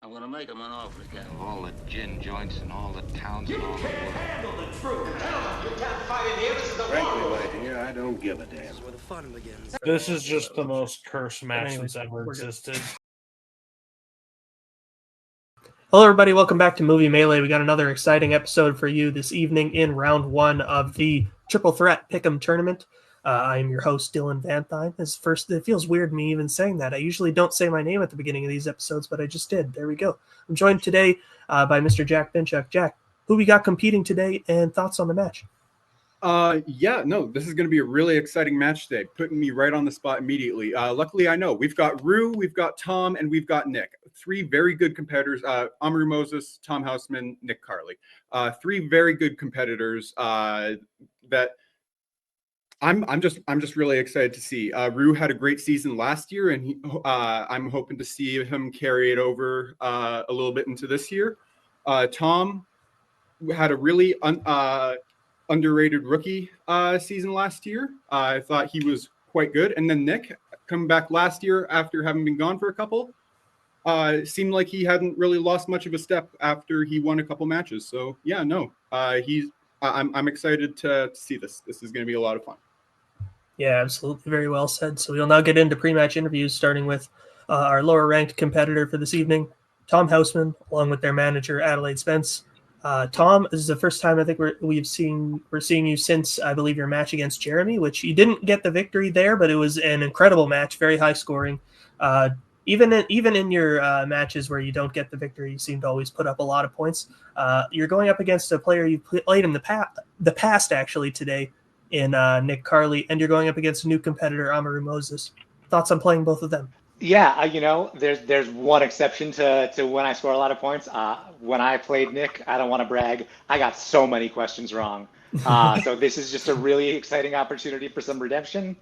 I'm gonna make him an offer again. Of all the gin joints and all the towns and all the world. Handle the truth. You can't fight in here. This is the Frankly, my dear, I don't give a damn. This is where the fun begins. This is just the most cursed match that's ever existed. Hello, everybody. Welcome back to Movie Melee. We got another exciting episode for you this evening in round one of the Triple Threat Pick'em tournament. I am your host, Dylan Van Thine. It feels weird me even saying that. I usually don't say my name at the beginning of these episodes, but I just did. There we go. I'm joined today by Mr. Jack Binchuk. Jack, who we got competing today and thoughts on the match? This is going to be a really exciting match today, putting me right on the spot immediately. Luckily, I know we've got Rue, we've got Tom, and we've got Nick. Three very good competitors, Amaru Moses, Tom Houseman, Nick Carley. Three very good competitors that I'm just really excited to see. Rue had a great season last year, and I'm hoping to see him carry it over a little bit into this year. Tom had a really underrated rookie season last year. I thought he was quite good. And then Nick, coming back last year after having been gone for a couple, seemed like he hadn't really lost much of a step after he won a couple matches. So yeah, no, I'm excited to see this. This is going to be a lot of fun. Yeah, absolutely. Very well said. So we'll now get into pre-match interviews, starting with our lower-ranked competitor for this evening, Tom Houseman, along with their manager, Adelaide Spence. Tom, this is the first time I think we're seeing you since, I believe, your match against Jeremy, which you didn't get the victory there, but it was an incredible match, very high scoring. Even in your matches where you don't get the victory, you seem to always put up a lot of points. You're going up against a player you played in the past actually today in Nick Carley, and you're going up against a new competitor, Amaru Moses. Thoughts on playing both of them? Yeah, there's one exception to when I score a lot of points. When I played Nick, I don't want to brag, I got so many questions wrong. So this is just a really exciting opportunity for some redemption.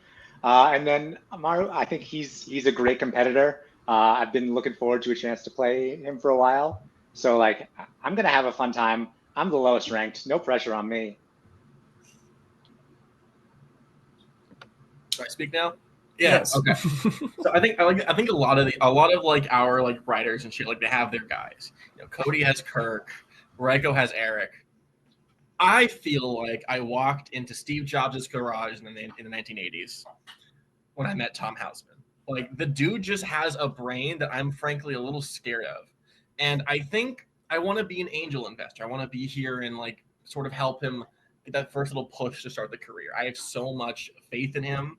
And then Amaru, I think he's a great competitor. I've been looking forward to a chance to play him for a while. So I'm gonna have a fun time. I'm the lowest ranked, no pressure on me. Do I speak now? Yeah. Yes. Okay. So I think a lot of our writers and shit, they have their guys. Cody has Kirk, Reiko has Eric. I feel like I walked into Steve Jobs' garage in the 1980s when I met Tom Houseman. The dude just has a brain that I'm frankly a little scared of. And I think I want to be an angel investor. I want to be here and sort of help him get that first little push to start the career. I have so much faith in him.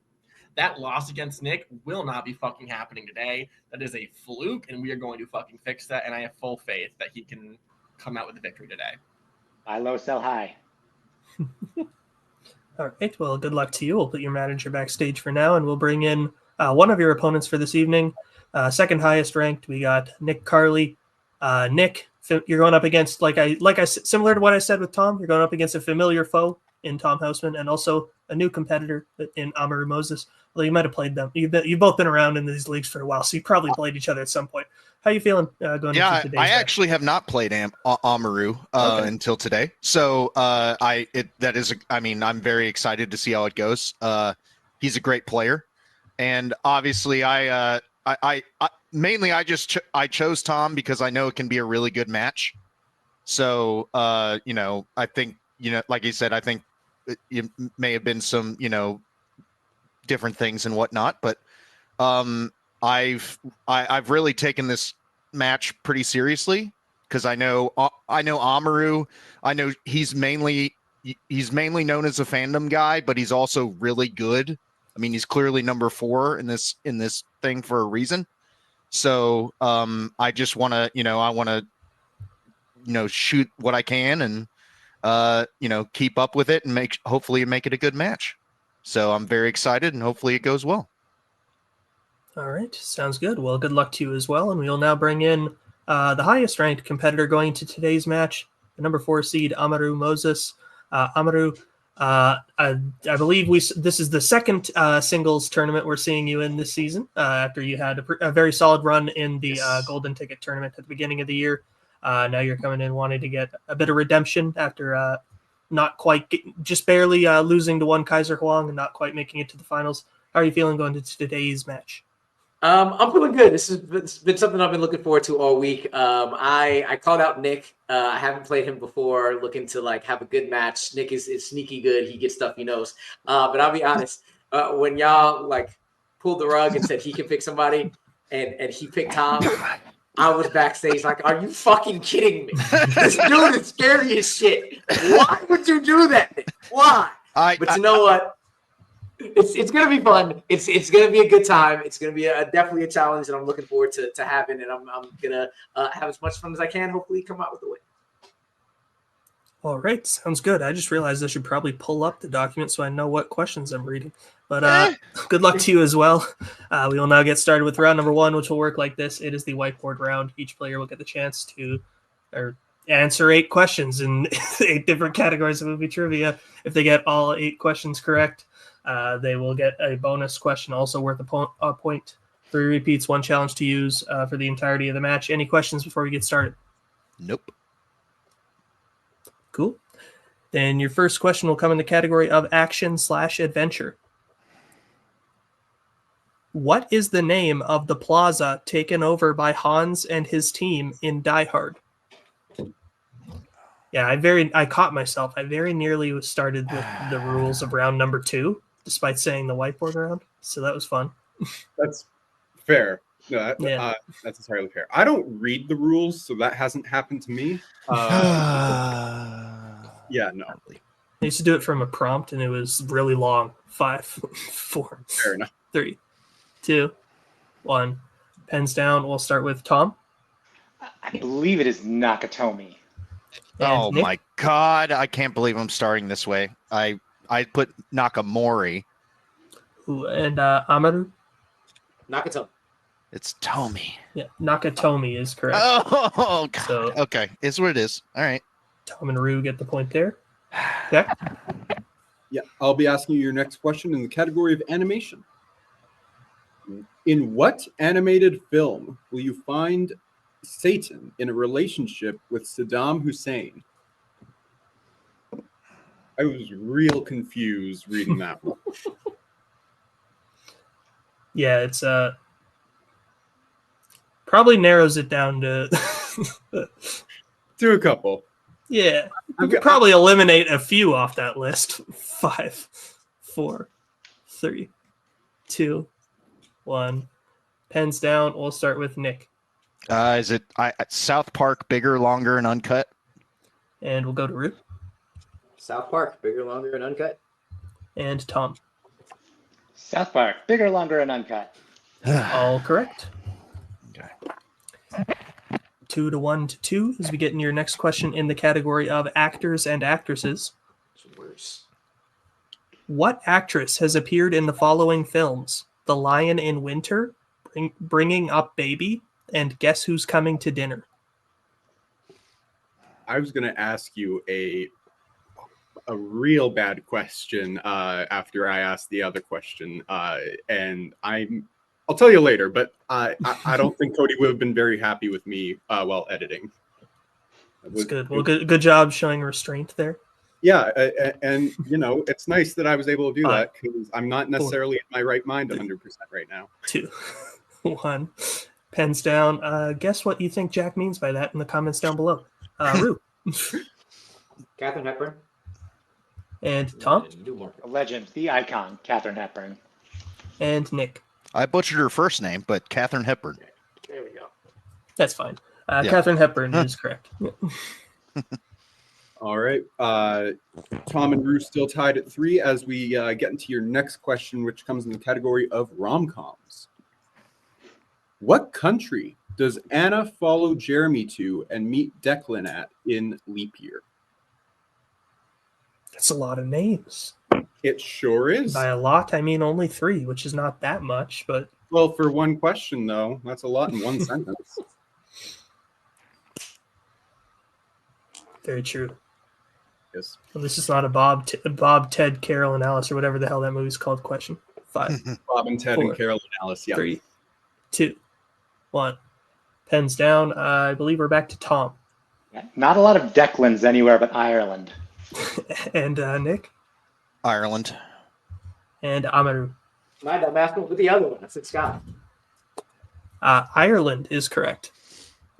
That loss against Nick will not be fucking happening today. That is a fluke, and we are going to fucking fix that. And I have full faith that he can come out with a victory today. Buy low, sell high. All right. Well, good luck to you. We'll put your manager backstage for now, and we'll bring in one of your opponents for this evening. Second highest ranked, we got Nick Carley. Nick, you're going up against similar to what I said with Tom. You're going up against a familiar foe in Tom Houseman, and also a new competitor in Amaru Moses. Well, you might have played them. You've both been around in these leagues for a while, so you probably played each other at some point. How are you feeling going into today's match? I actually have not played Amaru until today, so I'm very excited to see how it goes. He's a great player, and obviously I chose Tom because I know it can be a really good match. So I think like you said, I think it may have been some different things and whatnot, but I've really taken this match pretty seriously because I know Amaru. I know he's mainly known as a fandom guy, but he's also really good. I mean, he's clearly number 4 in this thing for a reason. So I just want to shoot what I can and keep up with it and hopefully make it a good match. So I'm very excited and hopefully it goes well. All right. Sounds good. Well, good luck to you as well. And we'll now bring in the highest ranked competitor going to today's match, the number 4 seed, Amaru Moses. Amaru, I believe this is the second singles tournament we're seeing you in this season after you had a very solid run in the Golden Ticket tournament at the beginning of the year. Now you're coming in wanting to get a bit of redemption after not quite just barely losing to one Kaiser Huang and not quite making it to the finals. How are you feeling going to today's match? I'm feeling good. It's been something I've been looking forward to all week. I called out Nick. I haven't played him before. Looking to like have a good match. Nick is sneaky good. He gets stuff he knows. But I'll be honest. When y'all like pulled the rug and said he can pick somebody, and he picked Tom, I was backstage like, "Are you fucking kidding me? This dude is scary as shit. Why would you do that, Nick? Why?" But you know what? It's gonna be fun. It's gonna be a good time. It's gonna be definitely a challenge that I'm looking forward to having, and I'm gonna have as much fun as I can. Hopefully, come out with the win. All right, sounds good. I just realized I should probably pull up the document so I know what questions I'm reading. But good luck to you as well. We will now get started with round number 1, which will work like this. It is the whiteboard round. Each player will get the chance to answer 8 questions in 8 different categories of movie trivia. If they get all 8 questions correct, they will get a bonus question also worth a point. 3 repeats, 1 challenge to use for the entirety of the match. Any questions before we get started? Nope. Cool. Then your first question will come in the category of action/adventure. What is the name of the plaza taken over by Hans and his team in Die Hard? Yeah, I caught myself. I very nearly started with the rules of round number 2, despite saying the whiteboard round. So that was fun. That's fair. No, that's entirely fair. I don't read the rules, so that hasn't happened to me. Yeah, no. I used to do it from a prompt, and it was really long. 5, 4, Fair enough. 3, 2, 1. Pens down. We'll start with Tom. I believe it is Nakatomi. Oh Nick? my god, I can't believe I'm starting this way. I put Nakamori. Ooh, and Amaru. Nakatomi. It's Tomy. Yeah, Nakatomi is correct. Oh god. So Okay, it's what it is. All right. Tom and Rue get the point there. Okay. Yeah, I'll be asking you your next question in the category of animation. In what animated film will you find Satan in a relationship with Saddam Hussein? I was real confused reading that one. Yeah, it's probably narrows it down to To a couple. Yeah, we could probably eliminate a few off that list. 5, 4, 3, 2, 1. Pens down. We'll start with Nick. Is it South Park, bigger, longer, and uncut? And we'll go to Rue. South Park, bigger, longer, and uncut. And Tom. South Park, bigger, longer, and uncut. All correct. Okay. 2 to 1 to 2 as we get in your next question in the category of actors and actresses. It's worse. What actress has appeared in the following films? The Lion in Winter, Bringing Up Baby, and Guess Who's Coming to Dinner? I was going to ask you a real bad question after I asked the other question, and I'll tell you later, but I don't think Cody would have been very happy with me while editing. That's good. Well, good job showing restraint there. Yeah, and it's nice that I was able to do that because I'm not necessarily in my right mind 100% right now. 2, 1. Pens down. Guess what you think Jack means by that in the comments down below. Rue. Katharine Hepburn. And Tom. A legend, the icon, Katharine Hepburn. And Nick. I butchered her first name, but Katharine Hepburn. There we go. That's fine. Katharine Hepburn is correct. All right. Tom and Rue still tied at 3 as we get into your next question, which comes in the category of rom-coms. What country does Anna follow Jeremy to and meet Declan at in Leap Year? That's a lot of names. It sure is. By a lot, I mean only 3, which is not that much, but... Well, for one question, though, that's a lot in one sentence. Very true. Yes. Well, this is not a Bob, Ted, Carol, and Alice, or whatever the hell that movie's called question. 5. Bob and Ted 4, and Carol and Alice, yeah. 3, 2, 1. Pens down. I believe we're back to Tom. Not a lot of Declans anywhere but Ireland. And Nick. Ireland. And Amaru. My dumb ass went with the other one. I said Scotland. Ireland is correct.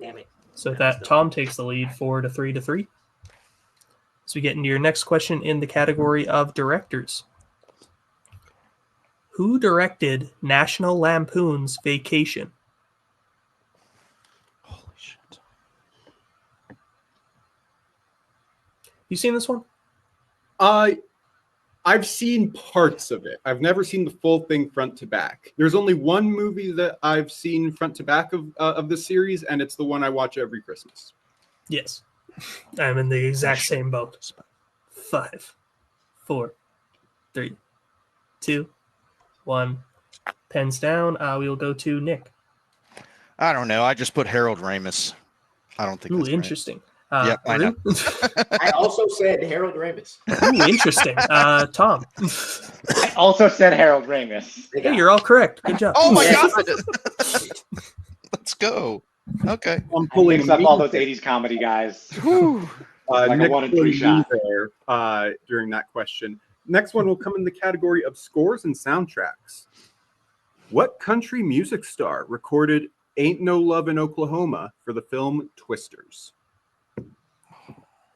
Damn it. So that Tom takes the lead 4-3. So we get into your next question in the category of directors. Who directed National Lampoon's Vacation? Holy shit. You seen this one? I've seen parts of it. I've never seen the full thing front to back. There's only one movie that I've seen front to back of the series, and it's the one I watch every Christmas. Yes. I'm in the exact same boat. 5, 4, 3, 2, 1. Pens down. We will go to Nick. I don't know. I just put Harold Ramis. I don't think Ooh, that's right. interesting. Yep, I know. I also said Harold Ramis. Ooh, interesting. Tom. I also said Harold Ramis. Hey, you're all correct. Good job. Oh my Yes. god! Let's go. Okay. I'm I pulling mix up all those 80s comedy guys. Like a Nick 1 in 3 pulling shot. me there during that question. Next one will come in the category of scores and soundtracks. What country music star recorded "Ain't No Love in Oklahoma" for the film Twisters?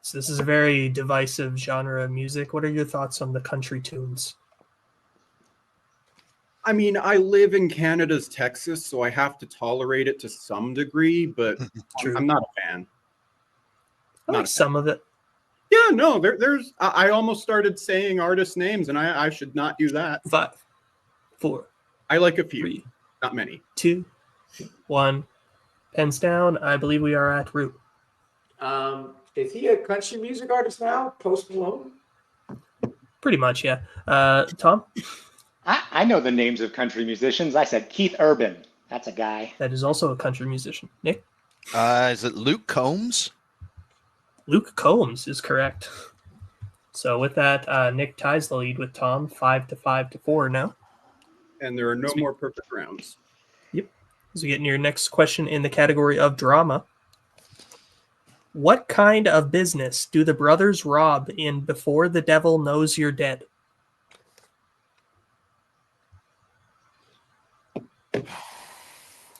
So this is a very divisive genre of music. What are your thoughts on the country tunes? I mean, I live in Canada's Texas, so I have to tolerate it to some degree, but True. I'm not a fan. I Not like a fan. some of it. Yeah, no, there's. I almost started saying artist names, and I should not do that. 5, 4, I like a few, 3, not many. 2, 1. Pens down. I believe we are at Root. Is he a country music artist now? Post Malone? Pretty much, yeah. Tom? I know the names of country musicians. I said Keith Urban. That's a guy. That is also a country musician. Nick? Is it Luke Combs? Luke Combs is correct. So with that, Nick ties the lead with Tom 5-4 now. And there are no more perfect rounds. Yep. As we get into your next question in the category of drama. What kind of business do the brothers rob in Before the Devil Knows You're Dead? I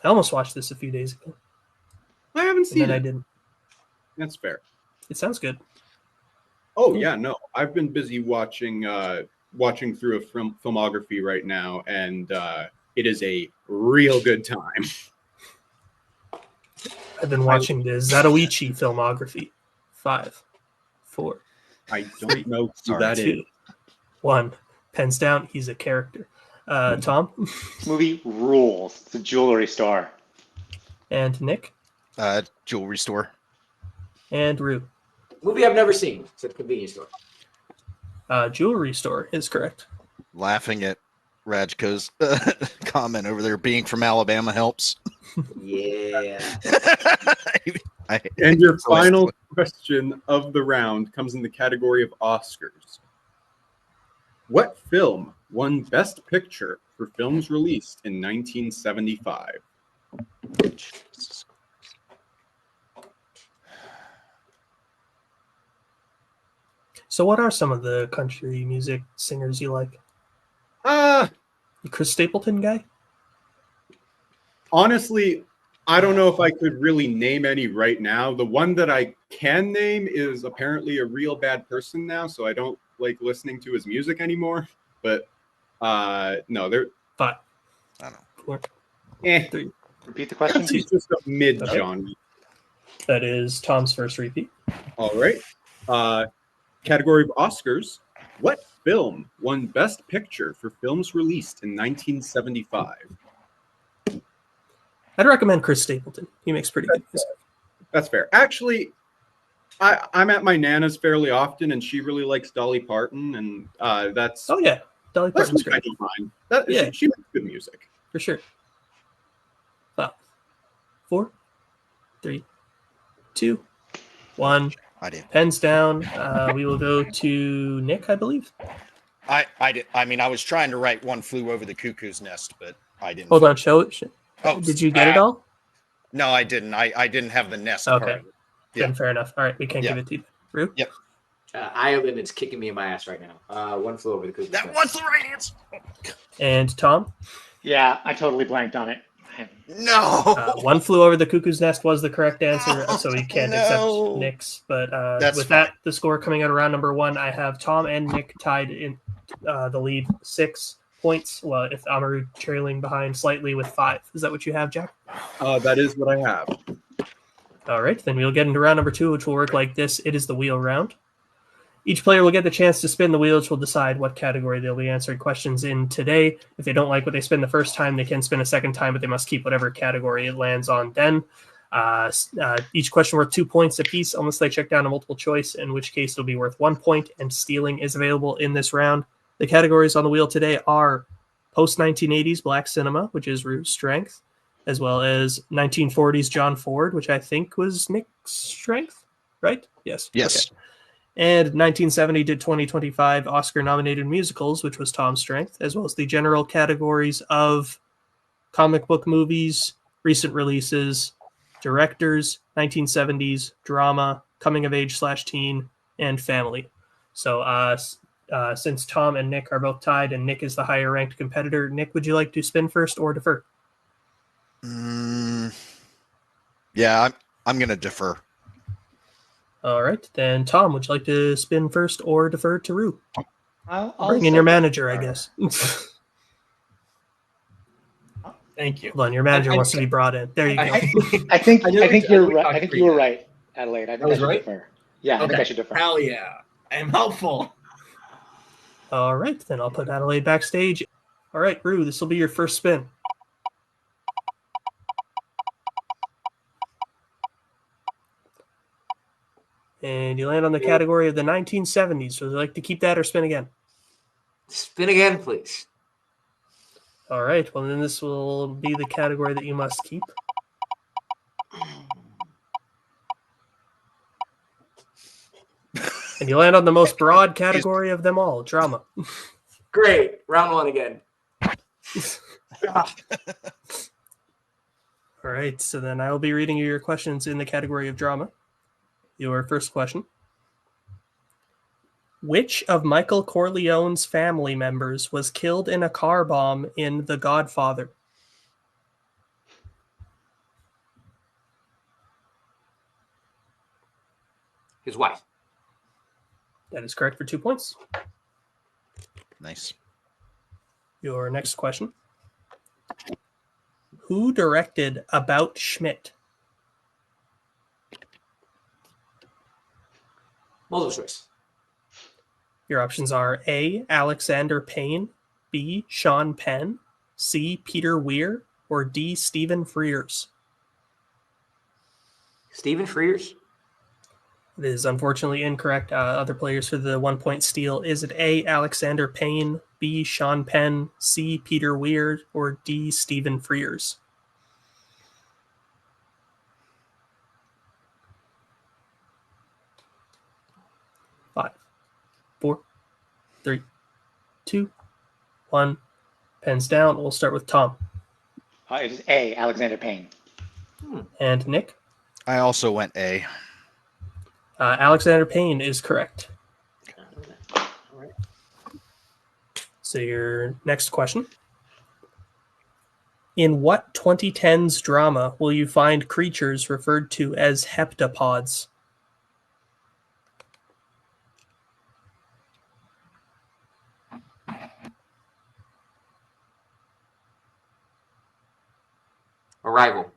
almost watched this a few days ago. I haven't And seen then I it. didn't. That's fair. It sounds good. Oh yeah, no, I've been busy watching through a filmography right now, and it is a real good time. I've been watching the Zatoichi filmography. 5, 4, I don't know who that 2, is. 1. Pens down. He's a character. Tom This movie rules. It's a jewelry store. and Nick Jewelry store. and Rue. Movie I've never seen. It's a convenience store. Jewelry store is correct. Laughing at Rajko's comment over there. Being from Alabama helps. Yeah. And your final question of the round comes in the category of Oscars. What film won Best Picture for films released in 1975? So what are some of the country music singers you like? You Chris Stapleton guy? Honestly, I don't know if I could really name any right now. The one that I can name is apparently a real bad person now, so I don't like listening to his music anymore. But no, they're 5, I don't know. 4, eh. 3. Repeat the question. It's just a mid genre. That is Tom's first repeat. All right. Category of Oscars. What film won Best Picture for films released in 1975? I'd recommend Chris Stapleton. He makes pretty good music. That's fair. Actually, I'm at my Nana's fairly often, and she really likes Dolly Parton, and that's Oh yeah, Dolly that's Parton's what I great don't mind. That, Yeah. she makes good music. for sure. 5, 4, 3, 2, 1. I did. Pens down. We will go to Nick, I believe. I did. I mean, I was trying to write One Flew Over the Cuckoo's Nest, but I didn't. Hold on, show it. Oh, Did you get it all? No, I didn't. I didn't have the nest Okay. part of it. Then Yeah. fair enough. All right, we can't Yeah. give it to you. Rue? Yep. Ireland is kicking me in my ass right now. One Flew Over the Cuckoo's That Nest. was the right answer. And Tom? Yeah, I totally blanked on it. No. One Flew Over the Cuckoo's Nest was the correct answer, so we can't accept Nick's. But That's with fine. that, the score coming out of round number 1, I have Tom and Nick tied in the lead 6 points. Well, if Amaru trailing behind slightly with 5. Is that what you have, Jack? That is what I have. All right, then we'll get into round number 2, which will work like this. It is the wheel round. Each player will get the chance to spin the wheel, which will decide what category they'll be answering questions in today. If they don't like what they spin the first time, they can spin a second time, but they must keep whatever category it lands on then. Each question worth 2 points apiece unless they check down a multiple choice, in which case it'll be worth 1 point, and stealing is available in this round. The categories on the wheel today are post-1980s black cinema, which is Rue's strength, as well as 1940s John Ford, which I think was Nick's strength, right? Yes. Yes. Okay. And 1970 to 2025 Oscar-nominated musicals, which was Tom's strength, as well as the general categories of comic book movies, recent releases, directors, 1970s, drama, coming-of-age/teen, and family. So since Tom and Nick are both tied, and Nick is the higher-ranked competitor, Nick, would you like to spin first or defer? Yeah, I'm going to defer. All right, then Tom, would you like to spin first or defer to Rue? I'll Bring in your manager, I guess. Thank you. Hold on, your manager wants to be brought in. There you go. I think you're right. talked I think for you were you. right, Adelaide. I think I was should right? defer. Yeah, I think I should defer. Hell yeah. I'm helpful. All right, then I'll put Adelaide backstage. All right, Rue, this will be your first spin. And you land on the category of the 1970s. Would you like to keep that or spin again? Spin again, please. All right, well, then this will be the category that you must keep. And you land on the most broad category of them all, drama. Great. Round 1 again. All right, so then I will be reading you your questions in the category of drama. Your first question. Which of Michael Corleone's family members was killed in a car bomb in The Godfather? His wife. That is correct for 2 points. Nice. Your next question. Who directed About Schmidt? Multiple choice. Your options are A, Alexander Payne, B, Sean Penn, C, Peter Weir, or D, Stephen Frears. Stephen Frears? It is unfortunately incorrect. Other players for the 1 point steal. Is it A, Alexander Payne, B, Sean Penn, C, Peter Weir, or D, Stephen Frears? Five, 4, 3, 2, 1. Pens down. We'll start with Tom. It is A, Alexander Payne. And Nick? I also went A. Alexander Payne is correct. So your next question. In what 2010s drama will you find creatures referred to as heptapods? Arrival.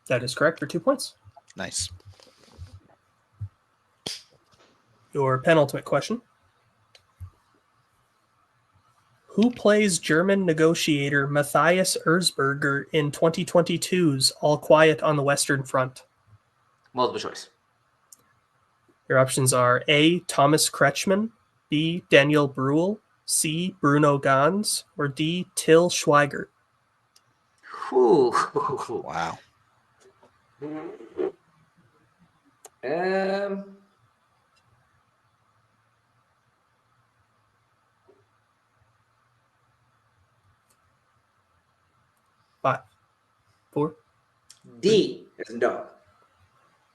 That is correct for 2 points. Nice. Your penultimate question. Who plays German negotiator Matthias Erzberger in 2022's All Quiet on the Western Front? Multiple choice. Your options are A, Thomas Kretschmann, B, Daniel Bruhl, C, Bruno Ganz, or D, Till Schweiger. Whew. Wow. Five, 4. D as in dog.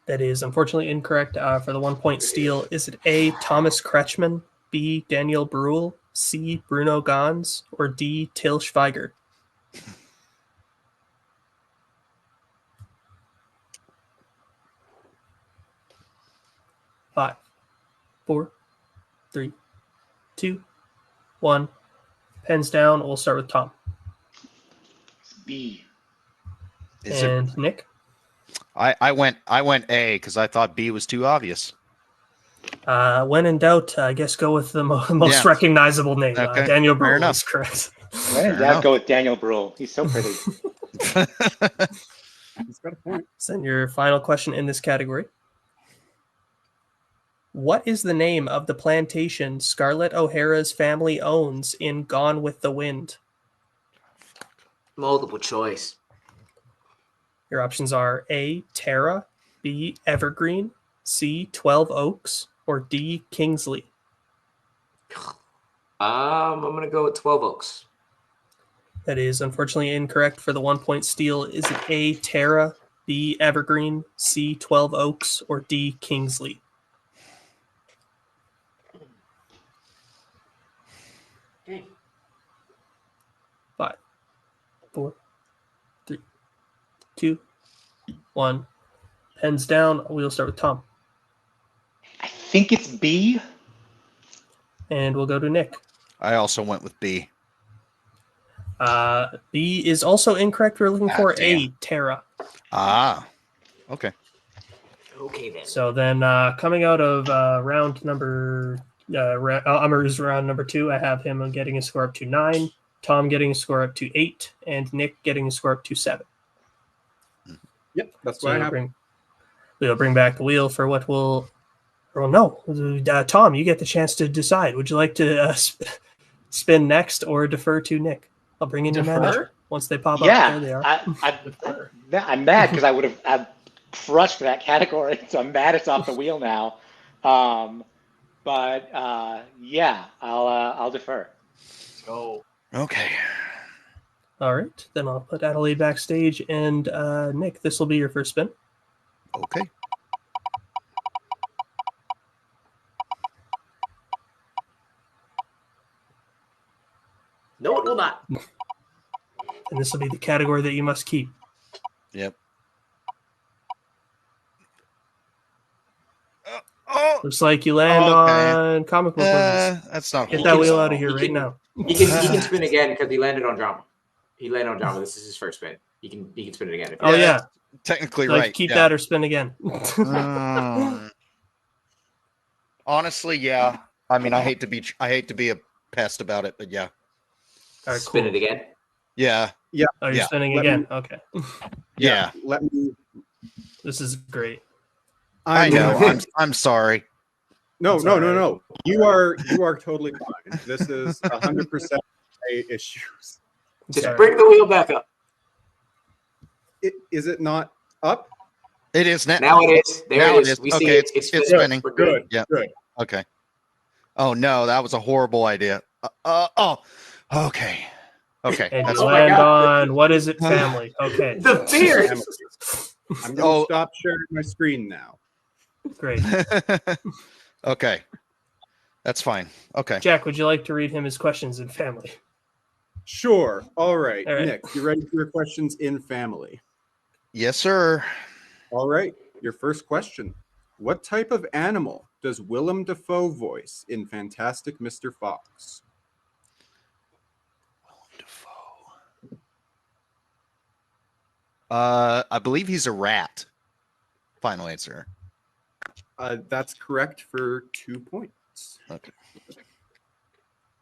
That is unfortunately incorrect. For the 1 point steal, is it A, Thomas Kretschmann, B, Daniel Bruhl, C, Bruno Ganz, or D, Till Schweiger? 5, 4, 3, 2, 1. Pens down. We'll start with Tom. B. Is it? And Nick. I went A because I thought B was too obvious. When in doubt, I guess go with the most Yeah. recognizable name. Okay, Daniel fair Brule enough. is correct. When in doubt, go with Daniel Brule. He's so pretty. He's got a point. Send your final question in this category. What is the name of the plantation Scarlett O'Hara's family owns in Gone with the Wind? Multiple choice. Your options are A, Tara, B, Evergreen, C, 12 Oaks, or D, Kingsley. I'm gonna go with 12 Oaks. That is unfortunately incorrect for the 1 point steal. Is it A, Tara, B, Evergreen, C, 12 Oaks, or D, Kingsley? Okay. 5, 4, 3, 2, 1. Pens down. We'll start with Tom. I think it's B. And we'll go to Nick. I also went with B. B is also incorrect. We're looking for A, damn. Tara. Okay. Okay then. So then coming out of round number Amaru's round number 2, I have him getting a score up to 9, Tom getting a score up to 8, and Nick getting a score up to 7. Yep, that's So what I have. we'll bring back the wheel for what we'll. Well, no, Tom, you get the chance to decide. Would you like to spin next or defer to Nick? I'll bring in your Defer? manager once they pop up. Yeah, There they are. I'm mad because I crushed that category, so I'm mad it's off the wheel now. But yeah, I'll defer. Let's go. Okay. All right, then I'll put Adelaide backstage, and Nick, this will be your first spin. Okay. No, it will not. And this will be the category that you must keep. Yep. Looks like you land on comic book movies. That's not. Get that wheel out of here right now. He can spin again because he landed on drama. He landed on drama. This is his first spin. He can spin it again. Oh yeah, technically like right. keep yeah. that or spin again. Honestly, yeah. I mean, I hate to be a pest about it, but yeah. All right, Spin cool. it again. Yeah. Yeah. Oh, you're Yeah. spinning Let again. me- Okay, Yeah. Let me. this is great. I know. I'm sorry. No, That's no, all no, right. no. You are totally fine. This is 100% issues. Just Sorry. bring the wheel back up. Is it not up? It is now. Now it is. There Now it it is. is. We see Okay, it. It's it's spinning. spinning. We're good. Good. Yeah. Good. Okay. Oh no, that was a horrible idea. Oh. Okay. Okay. And That's you Oh my land God. on what is it? Family. Okay, The beard. I'm going Oh. to stop sharing my screen now. great. Okay. That's fine. Okay. Jack, would you like to read him his questions in family? Sure. All right. All right. Nick, you ready for your questions in family? Yes, sir. All right. Your first question. What type of animal does Willem Dafoe voice in Fantastic Mr. Fox? I believe he's a rat. Final answer. That's correct for 2 points. Okay.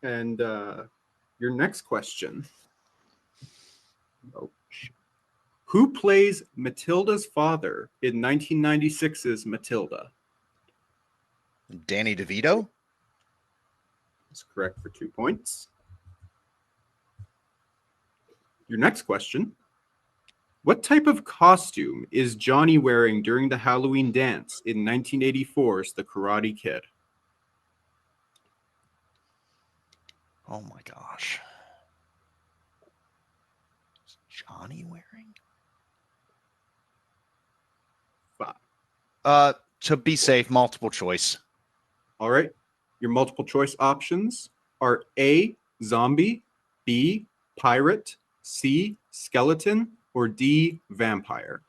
And your next question. Oh, shit. Who plays Matilda's father in 1996's Matilda? Danny DeVito. That's correct for 2 points. Your next question. What type of costume is Johnny wearing during the Halloween dance in 1984's The Karate Kid? Oh my gosh. Is Johnny wearing? 5. To be safe, multiple choice. All right. Your multiple choice options are A, zombie, B, pirate, C, skeleton, or D, vampire.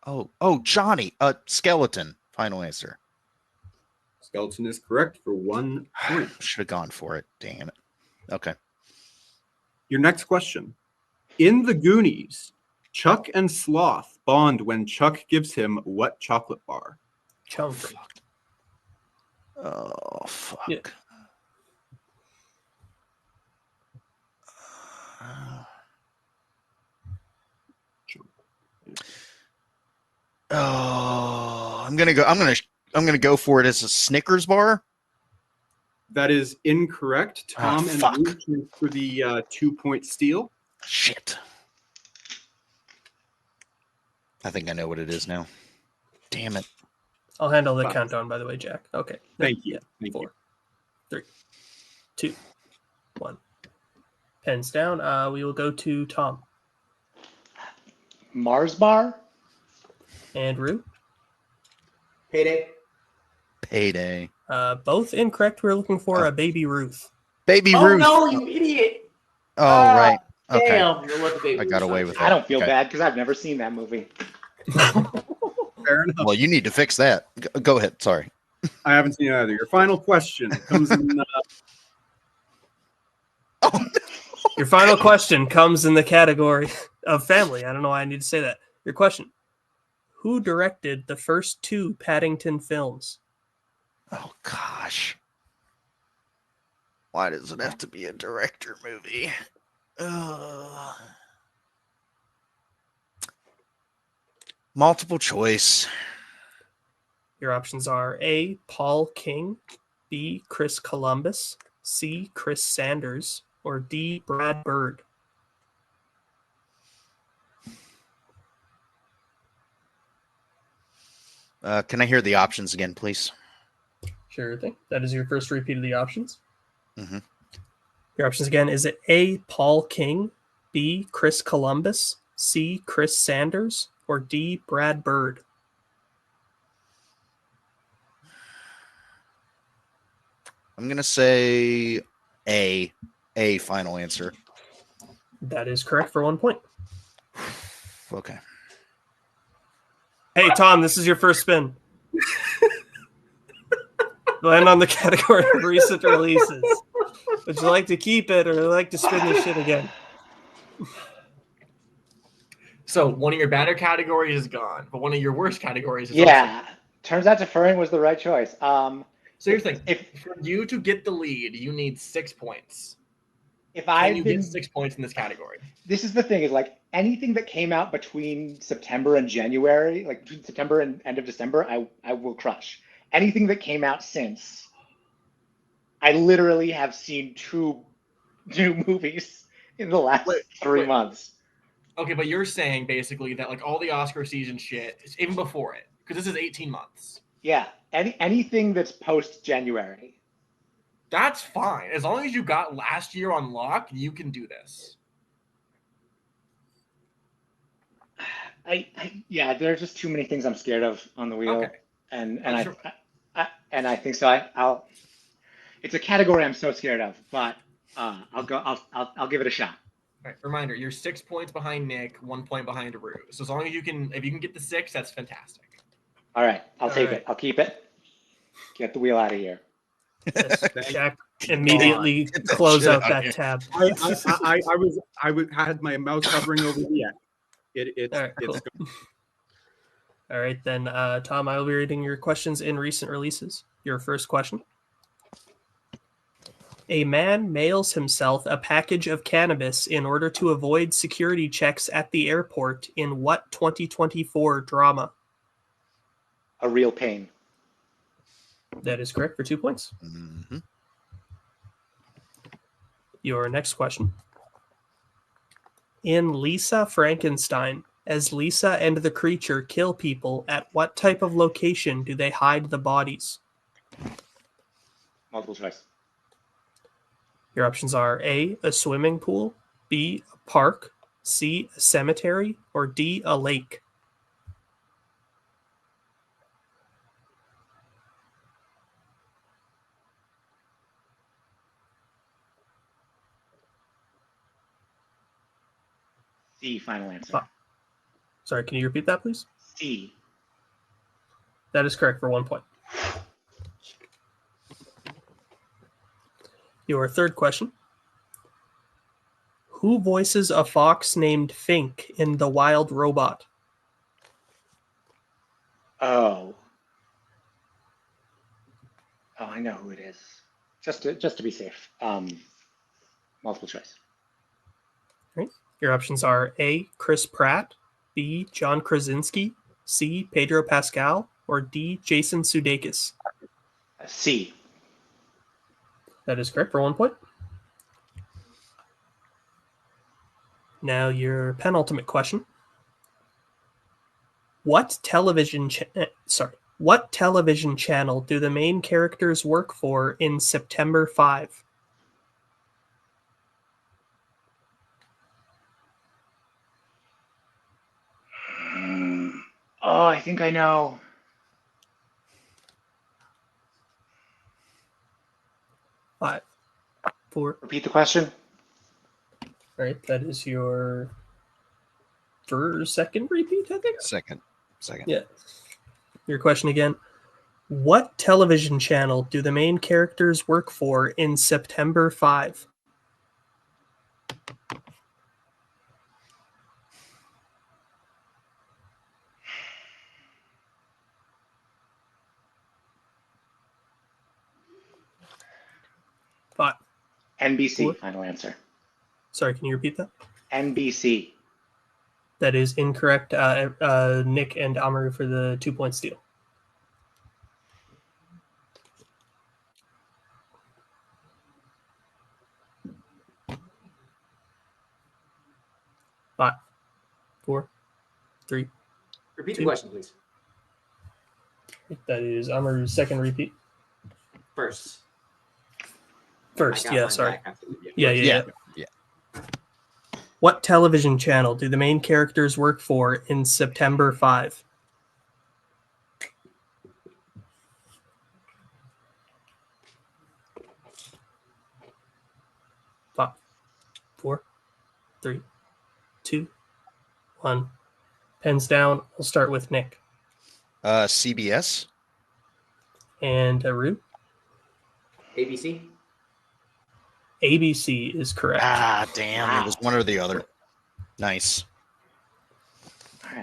Oh, Johnny. Skeleton. Final answer. Skeleton is correct for 1 point. Should have gone for it. Damn it. Okay. Your next question. In The Goonies, Chuck and Sloth bond when Chuck gives him what chocolate bar? Chunk. Oh, fuck. Yeah. Oh, I'm gonna go for it as a Snickers bar. That is incorrect. Tom and fuck. Luke for the 2-point steal. Shit. I think I know what it is now. Damn it. I'll handle the 5. countdown, by the way, Jack. Okay. Thank you. Yeah. Thank 4, you. 3, 2, 1. Pens down. We will go to Tom Mars bar? and Rue. Payday. Payday. Both incorrect. We're looking for a Baby Ruth. Baby Oh Ruth. no, you idiot! Oh, right. Okay. Damn, you let the baby I got Ruth away out. with I it. don't feel Okay. bad because I've never seen that movie. Fair enough. Well, you need to fix that. Go ahead. Sorry. I haven't seen it either. Your final question comes in. Your final question comes in the category of family. I don't know why I need to say that. Your question. Who directed the first 2 Paddington films? Oh, gosh. Why does it have to be a director movie? Multiple choice. Your options are A. Paul King, B. Chris Columbus, C. Chris Sanders, or D. Brad Bird. Can I hear the options again, please? Sure thing. That is your first repeat of the options. Mm-hmm. Your options again, is it A. Paul King, B. Chris Columbus, C. Chris Sanders, or D. Brad Bird? I'm going to say A. A final answer. That is correct for 1 point. Okay. Hey, Tom, this is your first spin. Land on the category of recent releases. Would you like to keep it or like to spin this shit again? So one of your better categories is gone, but one of your worst categories is Yeah. Turns out deferring was the right choice. So here's the thing. If For you to get the lead, you need 6 points. if Can I've you been get 6 points in this category? this is the thing is like anything that came out between September and January, like between September and end of December, I will crush. Anything that came out since, I literally have seen 2 new movies in the last 3 months. Okay, but you're saying basically that like all the Oscar season shit, even before it, because this is 18 months. Yeah, anything that's post January. That's fine. As long as you got last year on lock, you can do this. Yeah, there's just too many things I'm scared of on the wheel, Okay. and Sure. I think so. I'll. It's a category I'm so scared of, but I'll give it a shot. All right, reminder: you're 6 points behind Nick, 1 point behind Aru. So as long as if you can get the 6, that's fantastic. All right, I'll take right. it. I'll keep it. Get the wheel out of here. Yes, Jack, immediately close out that tab. I had my mouth hovering over the end. It's All right, cool. All right, then, Tom, I will be reading your questions in recent releases. Your first question. A man mails himself a package of cannabis in order to avoid security checks at the airport in what 2024 drama? A Real Pain. That is correct for 2 points. Mm-hmm. Your next question. In Lisa Frankenstein, as Lisa and the creature kill people, at what type of location do they hide the bodies? Multiple choice. Your options are A, a swimming pool, B, a park, C, a cemetery, or D, a lake. C, final answer. Sorry, can you repeat that, please? C. That is correct for 1 point. Your third question. Who voices a fox named Fink in The Wild Robot? Oh. Oh, I know who it is. Just to be safe. Multiple choice. Right. Your options are A. Chris Pratt, B. John Krasinski, C. Pedro Pascal, or D. Jason Sudeikis. C. That is correct for 1 point. Now your penultimate question. What television channel do the main characters work for in September 5? Oh, I think I know. 5, 4. Repeat the question. Right, that is your second repeat, I think? Second. Yeah. Your question again. What television channel do the main characters work for in September 5? Five. NBC, 4. final answer. Sorry, can you repeat that? NBC. That is incorrect. Nick and Amaru for the 2-point steal. Five, 4, 3. Repeat 2. the question, please. That is Amaru's second repeat. First. First, I got yeah, mine sorry. back after the- Yeah. What television channel do the main characters work for in September 5? Five, 4, 3, 2, 1. Pens down. We'll start with Nick. CBS. And Aru. ABC. ABC is correct. Ah, damn. Wow. It was one or the other. Nice.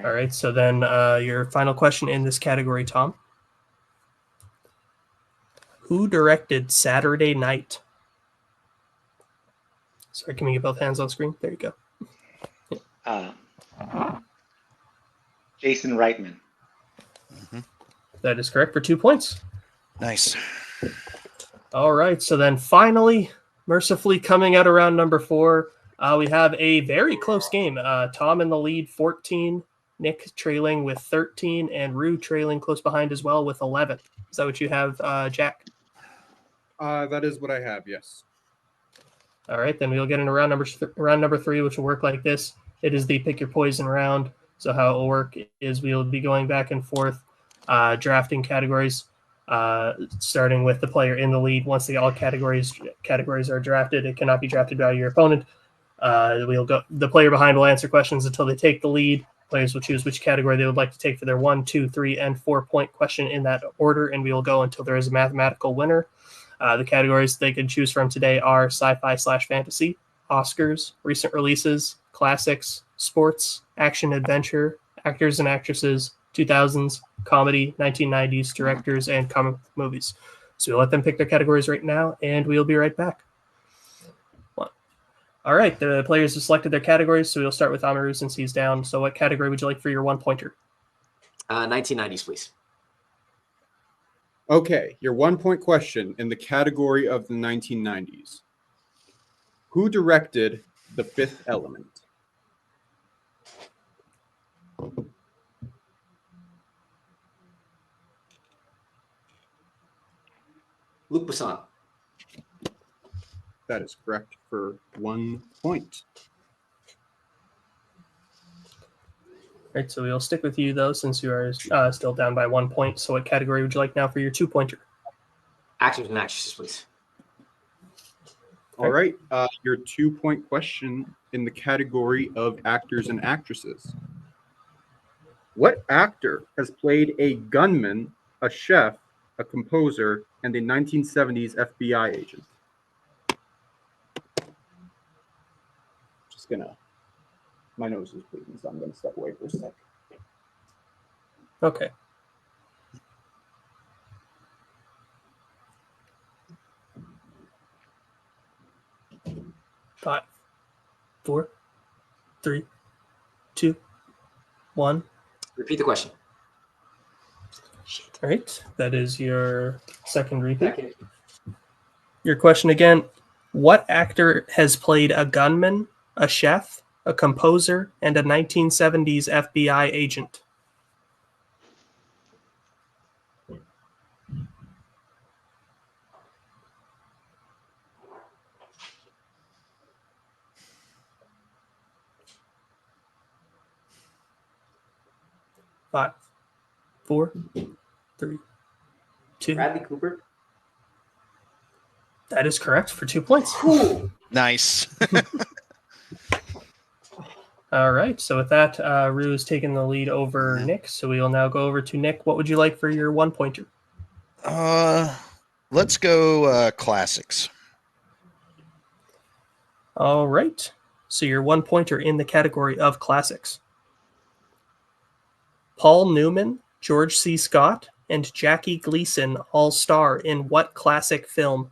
All right, so then your final question in this category, Tom. Who directed Saturday Night? Sorry, can we get both hands on screen? There you go. Jason Reitman. That is correct for 2 points. Nice. All right, so then finally, mercifully coming out around number 4, we have a very close game. Tom in the lead, 14. Nick trailing with 13, and Rue trailing close behind as well with 11. Is that what you have, Jack? That is what I have, yes. All right, then we'll get into round number 3, which will work like this. It is the pick your poison round. So how it will work is we'll be going back and forth, drafting categories, starting with the player in the lead. Once all categories are drafted, it cannot be drafted by your opponent. The player behind will answer questions until they take the lead. Players will choose which category they would like to take for their 1, 2, 3, and 4-point question in that order, and we will go until there is a mathematical winner. The categories they can choose from today are sci-fi/fantasy, Oscars, recent releases, classics, sports, action adventure, actors and actresses, 2000s, comedy, 1990s, directors, and comic movies. So we'll let them pick their categories right now, and we'll be right back. All right, the players have selected their categories, so we'll start with Amaru since he's down. So what category would you like for your 1-pointer? 1990s, please. Okay, your 1-point question in the category of the 1990s. Who directed The Fifth Element? Luc Besson. That is correct for 1 point. All right, so we'll stick with you, though, since you are still down by 1 point. So what category would you like now for your 2-pointer? Actors and actresses, please. All right, your 2-point question in the category of actors and actresses. What actor has played a gunman, a chef, a composer, and a 1970s FBI agent? my nose is bleeding, so I'm gonna step away for a sec. Okay. Five, 4, 3, 2, 1. Repeat the question. All right. That is your second repeat. Second. Your question again. What actor has played a gunman, a chef, a composer, and a 1970s FBI agent? Five, 4, 3, 2. Bradley Cooper. That is correct for 2 points. Nice. All right. So with that, Rue is taking the lead over Nick. So we will now go over to Nick. What would you like for your 1-pointer? Let's go classics. All right. So your 1-pointer in the category of classics. Paul Newman, George C. Scott, and Jackie Gleason all star in what classic film?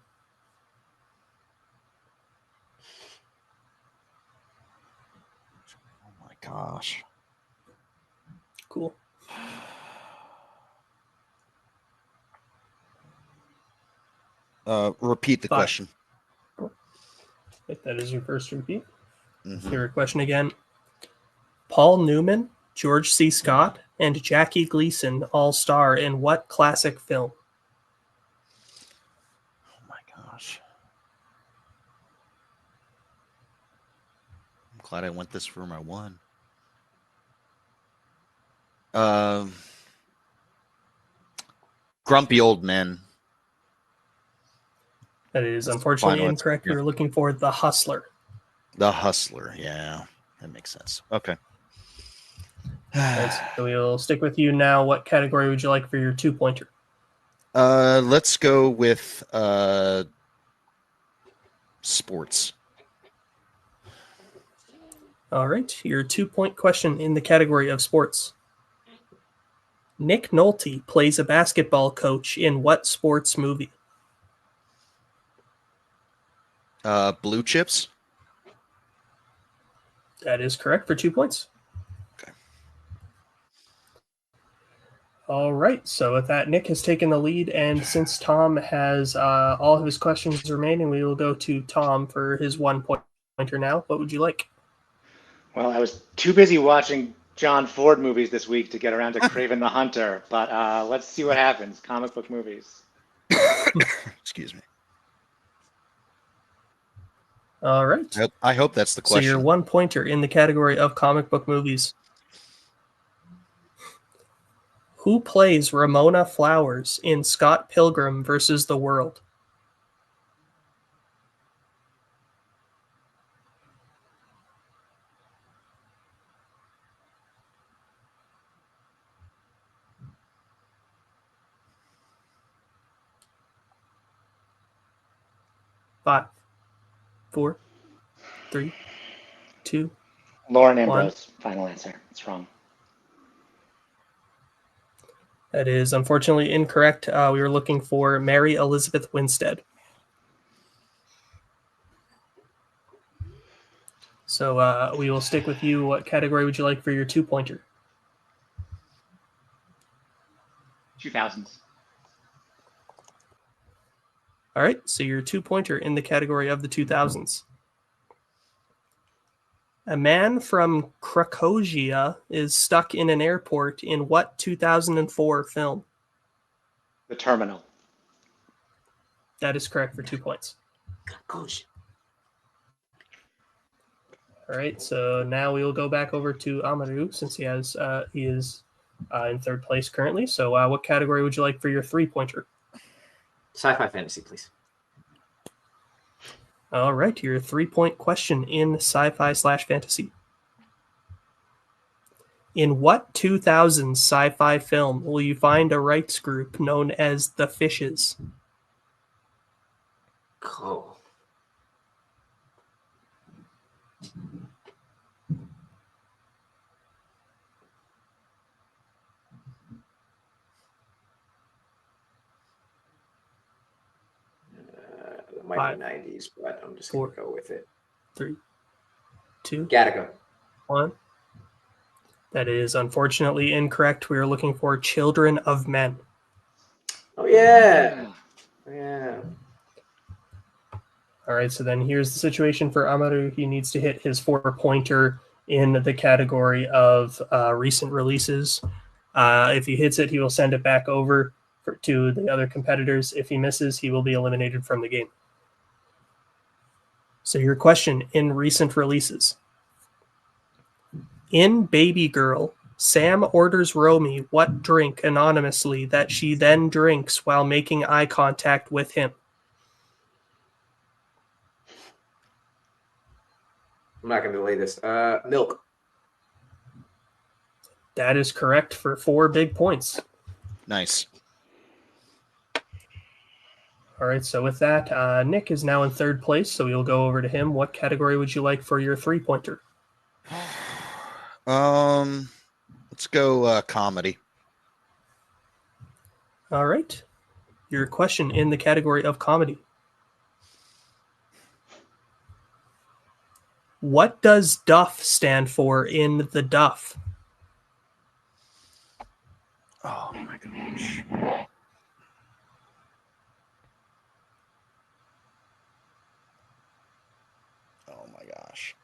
Oh my gosh. Cool. Repeat the 5. question. If that is your first repeat. Mhm. Your question again. Paul Newman, George C. Scott, and Jackie Gleason all star in what classic film? Oh my gosh. I'm glad I went this for my one. Grumpy Old Men. That is unfortunately Final answer, incorrect. yeah. You're looking for The Hustler. The Hustler. Yeah, that makes sense. Okay. Right, so we'll stick with you now. What category would you like for your 2-pointer? Let's go with sports. All right, your 2-point question in the category of sports. Nick Nolte plays a basketball coach in what sports movie? Blue Chips. That is correct for 2 points. Okay. All right, so with that, Nick has taken the lead, and since Tom has all of his questions remaining, we will go to Tom for his 1-pointer now. What would you like? Well, I was too busy watching John Ford movies this week to get around to Craven the Hunter, but let's see what happens. Comic book movies. Excuse me. All right. I hope that's the question. So your 1-pointer in the category of comic book movies. Who plays Ramona Flowers in Scott Pilgrim versus the World? Five, 4, 3, 2. Lauren Ambrose. Final answer. It's wrong. That is unfortunately incorrect. We were looking for Mary Elizabeth Winstead. So we will stick with you. What category would you like for your 2-pointer? 2000s. All right, so your 2-pointer in the category of the 2000s. A man from Krakosia is stuck in an airport in what 2004 film? The Terminal. That is correct for 2 points. Coach. All right, so now we will go back over to Amaru since he is in third place currently. So what category would you like for your 3-pointer? Sci-fi fantasy, please. All right, your 3-point question in sci-fi/fantasy. In what 2000s sci-fi film will you find a rights group known as the Fishes? Cool. might 5, be 90s, but I'm just 4, going to go with it. 3, 2, Gattaca. 1. That is unfortunately incorrect. We are looking for Children of Men. Oh, yeah. Yeah. All right, so then here's the situation for Amaru. He needs to hit his 4-pointer in the category of recent releases. If he hits it, he will send it back over to the other competitors. If he misses, he will be eliminated from the game. So your question in recent releases. In Baby Girl, Sam orders Romy what drink anonymously that she then drinks while making eye contact with him. I'm not going to delay this. Milk. That is correct for 4 big points. Nice. All right, so with that, Nick is now in 3rd place, so we'll go over to him. What category would you like for your 3-pointer? Let's go comedy. All right. Your question in the category of comedy. What does Duff stand for in the Duff? Oh my gosh. Oh my gosh.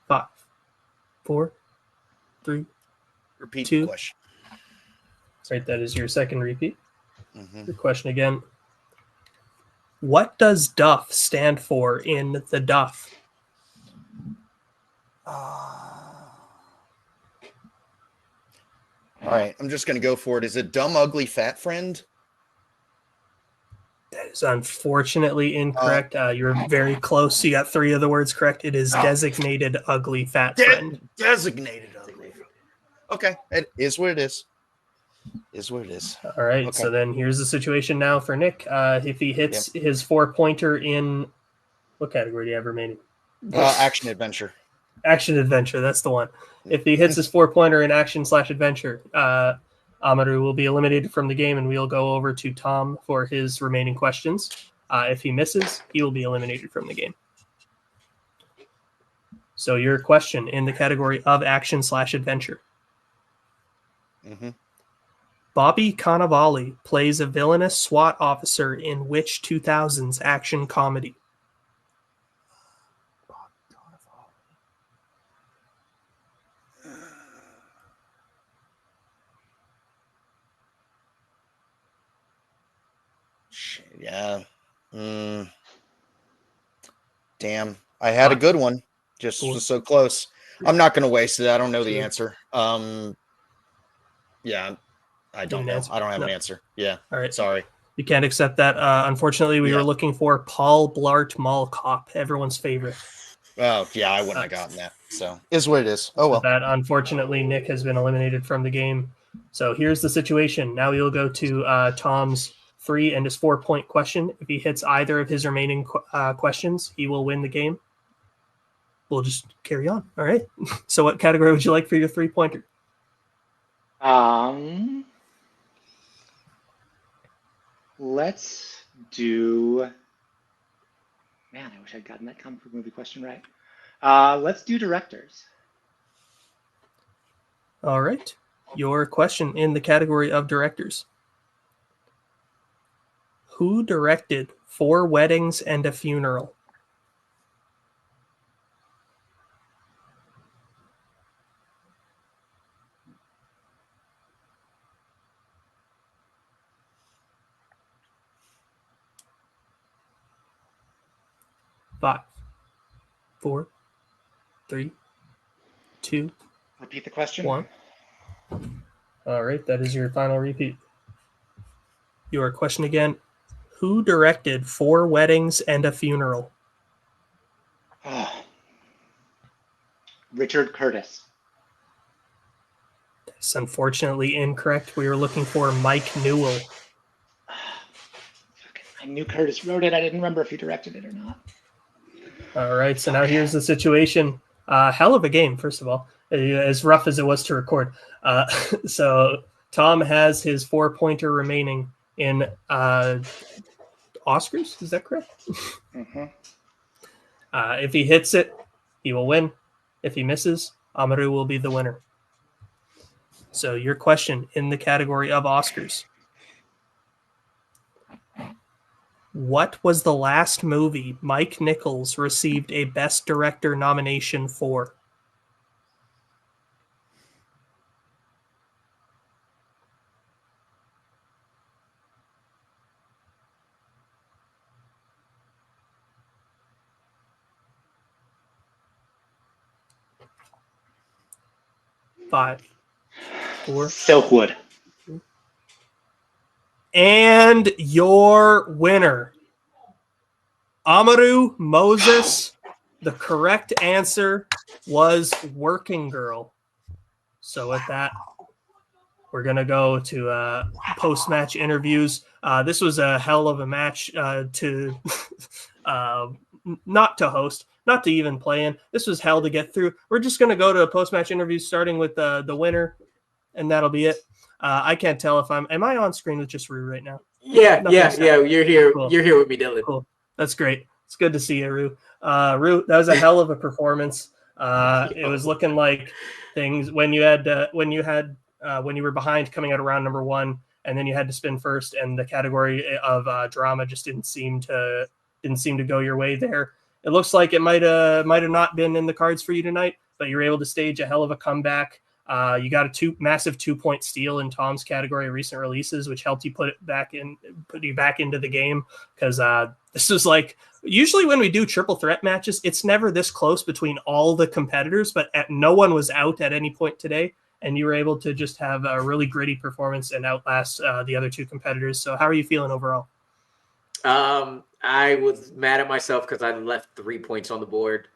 5, 4, 3, Repeat 2. the question. Right, that is your second repeat. Mm-hmm. Your question again. What does Duff stand for in the Duff? All right, I'm just going to go for it. Is it dumb, ugly, fat friend? That is unfortunately incorrect. You're very close. You got 3 of the words correct. It is designated ugly fat friend. Designated ugly. Okay, it is what it is. Is what it is. All right, Okay. so then here's the situation now for Nick. If he hits his 4-pointer in what category do you have remaining? Action adventure. Action adventure, that's the one. If he hits his 4-pointer in action/adventure, Amaru will be eliminated from the game, and we'll go over to Tom for his remaining questions. If he misses, he will be eliminated from the game. So your question in the category of action/adventure. Mm-hmm. Bobby Cannavale plays a villainous SWAT officer in which 2000s action comedy? Yeah. Damn. I had a good one. Just was so close. I'm not going to waste it. I don't know the answer. Yeah. I don't know. I don't have an answer. Yeah. All right. Sorry. You can't accept that. Unfortunately, we were looking for Paul Blart Mall Cop, everyone's favorite. Oh, yeah. I wouldn't have gotten that. So, is what it is. Oh, well. That, unfortunately, Nick has been eliminated from the game. So, here's the situation. Now we'll go to Tom's 3 and his 4-point question. If he hits either of his remaining questions, he will win the game. We'll just carry on. All right. So, what category would you like for your 3-pointer? Let's do. Man, I wish I'd gotten that comic book movie question right. Let's do directors. All right. Your question in the category of directors. Who directed 4 Weddings and a Funeral? Five, 4, 3, 2. Repeat the question. 1. All right, that is your final repeat. Your question again. Who directed 4 Weddings and a Funeral? Oh. Richard Curtis. That's unfortunately incorrect. We were looking for Mike Newell. I knew Curtis wrote it. I didn't remember if he directed it or not. All right, so now here's the situation. Hell of a game, first of all, as rough as it was to record. So Tom has his 4-pointer remaining in Oscars. Is that correct? Mm-hmm. If he hits it, he will win. If he misses, Amaru will be the winner. So your question in the category of Oscars. What was the last movie Mike Nichols received a Best Director nomination for? Five, 4. Silkwood. And your winner, Amaru Moses. The correct answer was Working Girl. So with that, we're going to go to post-match interviews. This was a hell of a match to not to host, not to even play in. This was hell to get through. We're just going to go to post-match interviews, starting with the winner, and that'll be it. I can't tell if am I on screen with just Rue right now? Yeah. You're here. Cool. You're here with me, Dylan. Cool. That's great. It's good to see you, Rue. Rue, that was a hell of a performance. It was looking like things when you were behind coming out of round number 1, and then you had to spin first, and the category of drama just didn't seem to go your way there. It looks like it might have not been in the cards for you tonight, but you were able to stage a hell of a comeback. You got a massive 2-point steal in Tom's category of recent releases, which helped you put you back into the game, because this was like, usually when we do triple threat matches, it's never this close between all the competitors, but no one was out at any point today, and you were able to just have a really gritty performance and outlast the other 2 competitors. So how are you feeling overall? I was mad at myself because I left 3 points on the board.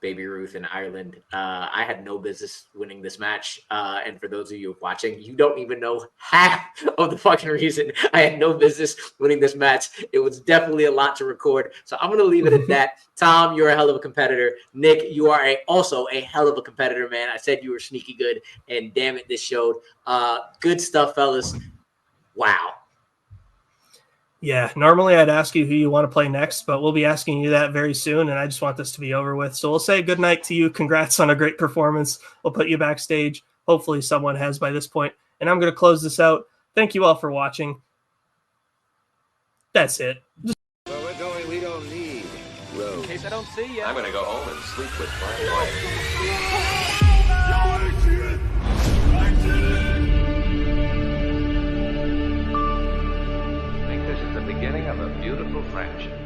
Baby Ruth and Ireland. I had no business winning this match. And for those of you watching, you don't even know half of the fucking reason I had no business winning this match. It was definitely a lot to record. So I'm going to leave it at that. Tom, you're a hell of a competitor. Nick, you are also a hell of a competitor, man. I said you were sneaky good, and damn it, this showed. Good stuff, fellas. Wow. Yeah, normally I'd ask you who you want to play next, but we'll be asking you that very soon, and I just want this to be over with. So we'll say good night to you. Congrats on a great performance. We'll put you backstage. Hopefully someone has by this point. And I'm going to close this out. Thank you all for watching. That's it. Where we're going, we don't need roads. In case I don't see you. I'm gonna go home and sleep with my wife. I think this is the beginning of a beautiful friendship.